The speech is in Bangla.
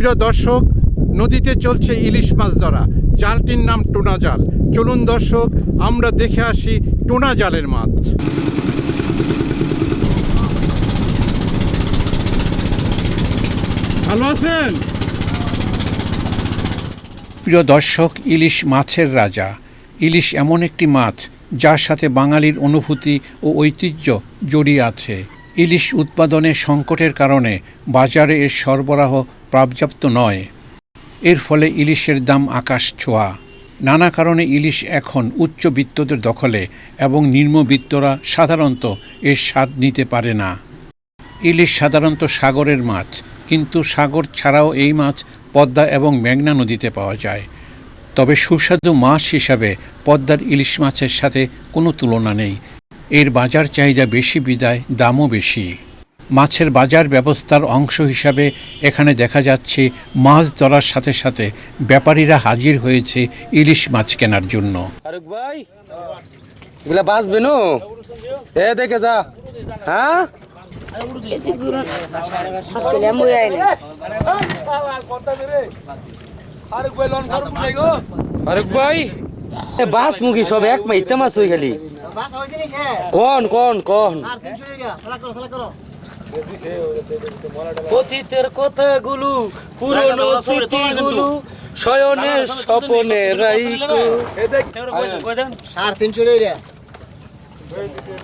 প্রিয় দর্শক, নদীতে চলছে ইলিশ মাছ ধরা। জালটির নাম টোনা জাল। চলুন দর্শক, আমরা দেখে আসি টোনা জালের মাছ। ভালো আছেন? প্রিয় দর্শক, ইলিশ মাছের রাজা। ইলিশ এমন একটি মাছ যার সাথে বাঙালির অনুভূতি ও ঐতিহ্য জড়িয়ে আছে। ইলিশ উৎপাদনে সংকটের কারণে বাজারে এর সরবরাহ পর্যাপ্ত নয়। এর ফলে ইলিশের দাম আকাশ ছোঁয়া। নানা কারণে ইলিশ এখন উচ্চবিত্তদের দখলে এবং নিম্নবিত্তরা সাধারণত এর স্বাদ নিতে পারে না। ইলিশ সাধারণত সাগরের মাছ, কিন্তু সাগর ছাড়াও এই মাছ পদ্মা এবং মেঘনা নদীতে পাওয়া যায়। তবে সুস্বাদু মাছ হিসাবে পদ্মার ইলিশ মাছের সাথে কোনো তুলনা নেই। এর বাজার চাহিদা বেশি বিধায় দামও বেশি। মাছের বাজার ব্যবস্থার অংশ হিসাবে এখানে দেখা যাচ্ছে মাছ ধরার সাথে সাথে ব্যাপারীরা হাজির হয়েছে ইলিশ মাছ কেনার জন্য। ফারুক ভাই, এগুলা বাঁচবে নো? এ দেখে যা। হ্যাঁ, ফারুক ভাই, বাস মুখী সব এক মাইতে মাছ হয়ে গেলি। কোন কোন কোন অতীতের কথাগুলো, পুরনো স্মৃতিগুলো, শয়নের স্বপনে রাইকো। 350 টাকা।